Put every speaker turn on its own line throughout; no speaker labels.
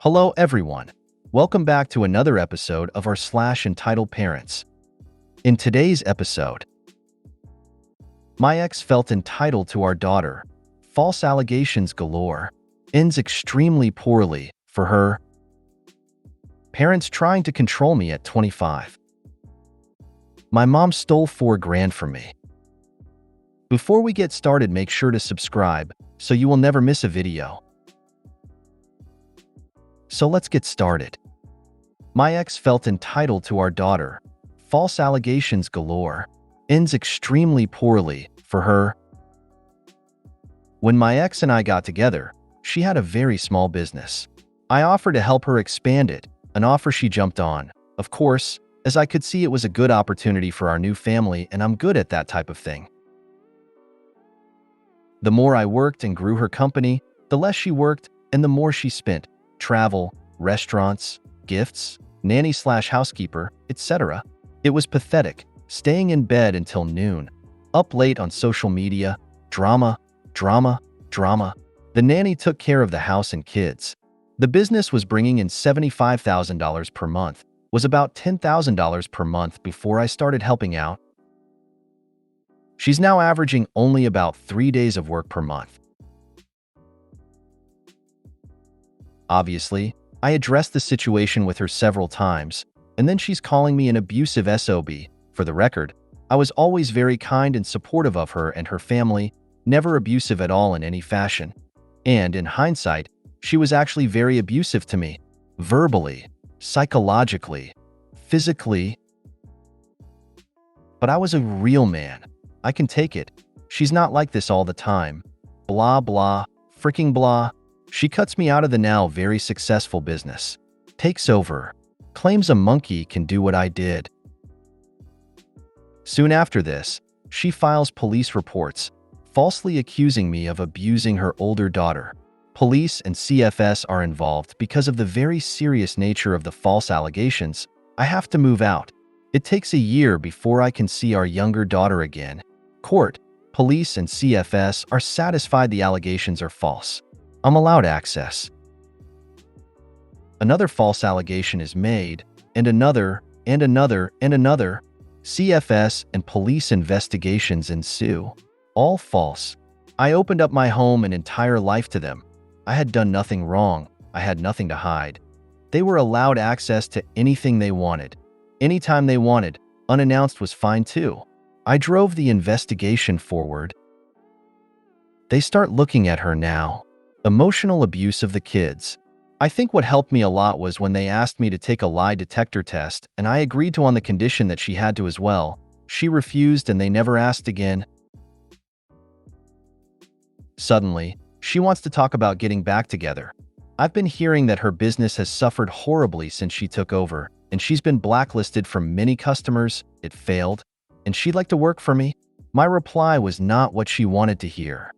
Hello everyone. Welcome back to another episode of our entitled parents. In today's episode, my ex felt entitled to our daughter. False allegations galore. Ends extremely poorly for her. Parents trying to control me at 25. My mom stole $4,000 from me. Before we get started, make sure to subscribe so you will never miss a video. So let's get started. My ex felt entitled to our daughter. False allegations galore. Ends extremely poorly for her. When my ex and I got together, she had a very small business. I offered to help her expand it, an offer she jumped on, of course, as I could see it was a good opportunity for our new family, and I'm good at that type of thing. The more I worked and grew her company, the less she worked and the more she spent. Travel, restaurants, gifts, nanny/housekeeper, etc. It was pathetic, staying in bed until noon, up late on social media, drama. The nanny took care of the house and kids. The business was bringing in $75,000 per month, was about $10,000 per month before I started helping out. She's now averaging only about 3 days of work per month. Obviously, I addressed the situation with her several times, and then she's calling me an abusive SOB. For the record, I was always very kind and supportive of her and her family, never abusive at all in any fashion. And in hindsight, she was actually very abusive to me, verbally, psychologically, physically. But I was a real man. I can take it. She's not like this all the time. Blah, blah, freaking blah. She cuts me out of the now very successful business, takes over, claims a monkey can do what I did. Soon after this, she files police reports, falsely accusing me of abusing her older daughter. Police and CFS are involved because of the very serious nature of the false allegations. I have to move out. It takes a year before I can see our younger daughter again. Court, police, and CFS are satisfied the allegations are false. I'm allowed access. Another false allegation is made, and another. CFS and police investigations ensue. All false. I opened up my home and entire life to them. I had done nothing wrong. I had nothing to hide. They were allowed access to anything they wanted. Anytime they wanted. Unannounced was fine too. I drove the investigation forward. They start looking at her now. Emotional abuse of the kids. I think what helped me a lot was when they asked me to take a lie detector test, and I agreed to on the condition that she had to as well. She refused and they never asked again. Suddenly, she wants to talk about getting back together. I've been hearing that her business has suffered horribly since she took over, and she's been blacklisted from many customers. It failed, and she'd like to work for me. My reply was not what she wanted to hear.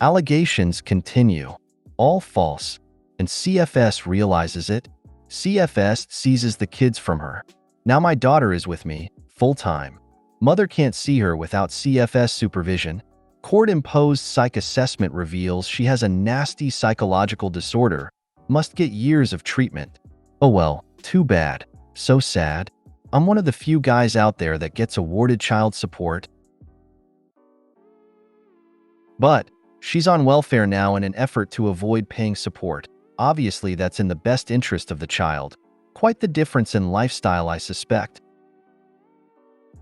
Allegations continue. All false, and CFS realizes it. CFS seizes the kids from her. Now my daughter is with me, full-time. Mother can't see her without CFS supervision. Court-imposed psych assessment reveals she has a nasty psychological disorder, must get years of treatment. Oh well, too bad. So sad. I'm one of the few guys out there that gets awarded child support. But she's on welfare now in an effort to avoid paying support. Obviously, that's in the best interest of the child. Quite the difference in lifestyle, I suspect.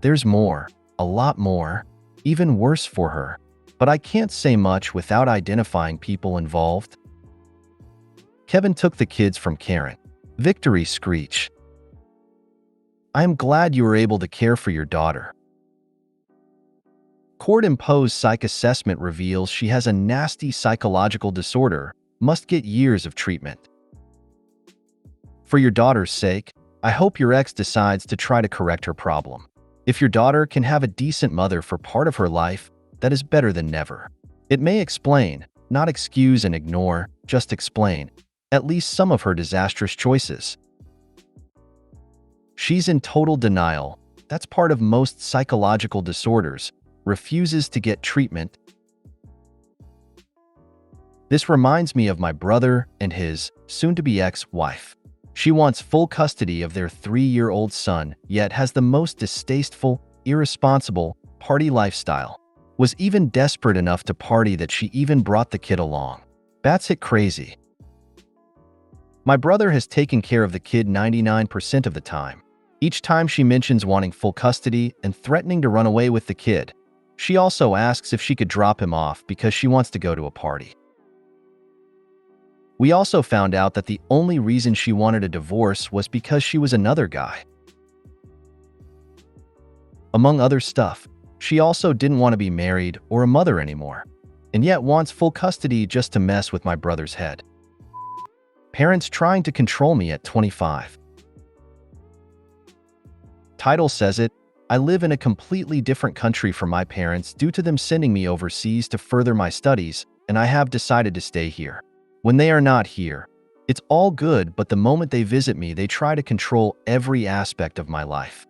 There's more, a lot more, even worse for her. But I can't say much without identifying people involved. Kevin took the kids from Karen. Victory screech. I am glad you were able to care for your daughter. Court-imposed psych assessment reveals she has a nasty psychological disorder, must get years of treatment. For your daughter's sake, I hope your ex decides to try to correct her problem. If your daughter can have a decent mother for part of her life, that is better than never. It may explain, not excuse and ignore, just explain, at least some of her disastrous choices. She's in total denial. That's part of most psychological disorders. Refuses to get treatment. This reminds me of my brother and his soon-to-be ex-wife. She wants full custody of their 3-year-old son, yet has the most distasteful, irresponsible party lifestyle. Was even desperate enough to party that she even brought the kid along. That's it crazy. My brother has taken care of the kid 99% of the time. Each time she mentions wanting full custody and threatening to run away with the kid. She also asks if she could drop him off because she wants to go to a party. We also found out that the only reason she wanted a divorce was because she was another guy. Among other stuff, she also didn't want to be married or a mother anymore, and yet wants full custody just to mess with my brother's head. Parents trying to control me at 25. Title says it, I live in a completely different country from my parents due to them sending me overseas to further my studies, and I have decided to stay here. When they are not here, it's all good, but the moment they visit me, they try to control every aspect of my life.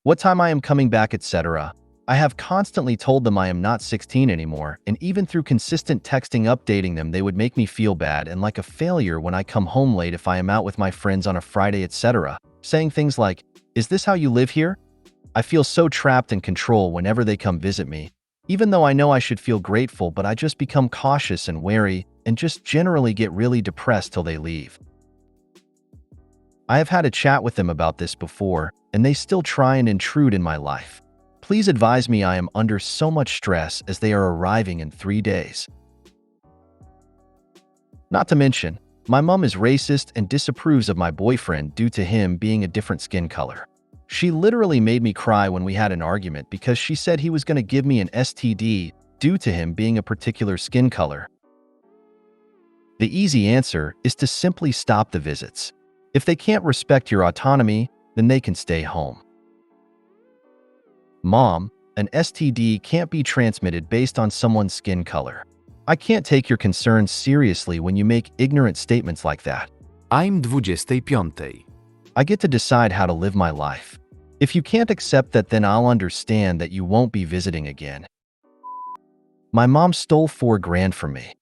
What time I am coming back, etc. I have constantly told them I am not 16 anymore, and even through consistent texting updating them, they would make me feel bad and like a failure when I come home late if I am out with my friends on a Friday, etc., saying things like, "Is this how you live here?" I feel so trapped in control whenever they come visit me. Even though I know I should feel grateful, but I just become cautious and wary and just generally get really depressed till they leave. I have had a chat with them about this before, and they still try and intrude in my life. Please advise me, I am under so much stress as they are arriving in 3 days. Not to mention, my mom is racist and disapproves of my boyfriend due to him being a different skin color. She literally made me cry when we had an argument because she said he was going to give me an STD due to him being a particular skin color. The easy answer is to simply stop the visits. If they can't respect your autonomy, then they can stay home. Mom, an STD can't be transmitted based on someone's skin color. I can't take your concerns seriously when you make ignorant statements like that.
I'm 25.
I get to decide how to live my life. If you can't accept that, then I'll understand that you won't be visiting again. My mom stole $4,000 from me.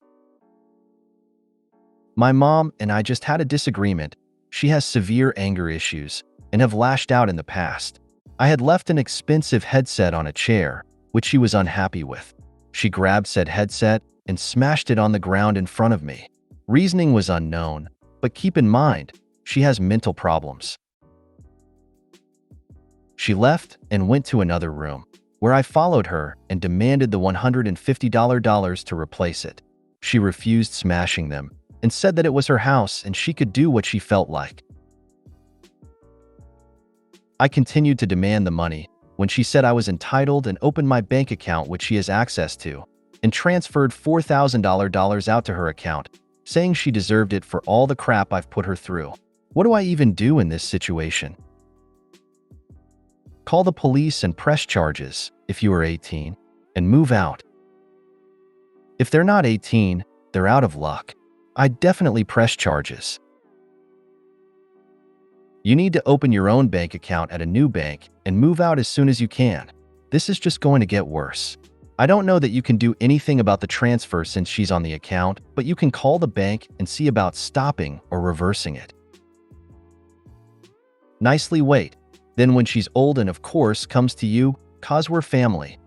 My mom and I just had a disagreement. She has severe anger issues and have lashed out in the past. I had left an expensive headset on a chair, which she was unhappy with. She grabbed said headset and smashed it on the ground in front of me. Reasoning was unknown, but keep in mind, she has mental problems. She left and went to another room, where I followed her and demanded the $150 to replace it. She refused, smashing them, and said that it was her house and she could do what she felt like. I continued to demand the money when she said I was entitled and opened my bank account, which she has access to, and transferred $4,000 out to her account, saying she deserved it for all the crap I've put her through. What do I even do in this situation? Call the police and press charges if you are 18 and move out. If they're not 18, they're out of luck. I'd definitely press charges. You need to open your own bank account at a new bank and move out as soon as you can. This is just going to get worse. I don't know that you can do anything about the transfer since she's on the account, but you can call the bank and see about stopping or reversing it. Nicely wait. Then when she's old and of course comes to you, cause we're family.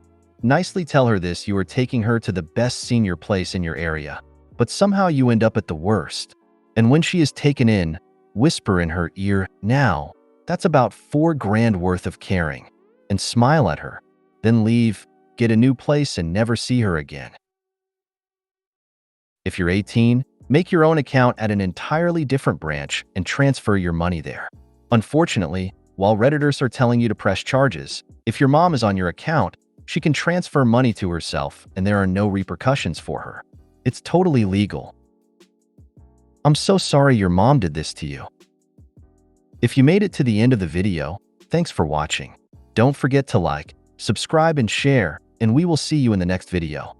Nicely tell her this, you are taking her to the best senior place in your area, but somehow you end up at the worst. And when she is taken in, whisper in her ear, "Now, that's about $4,000 worth of caring," and smile at her. Then leave, get a new place and never see her again. If you're 18, make your own account at an entirely different branch and transfer your money there. Unfortunately, while Redditors are telling you to press charges, if your mom is on your account, she can transfer money to herself and there are no repercussions for her. It's totally legal. I'm so sorry your mom did this to you. If you made it to the end of the video, thanks for watching. Don't forget to like, subscribe and share, and we will see you in the next video.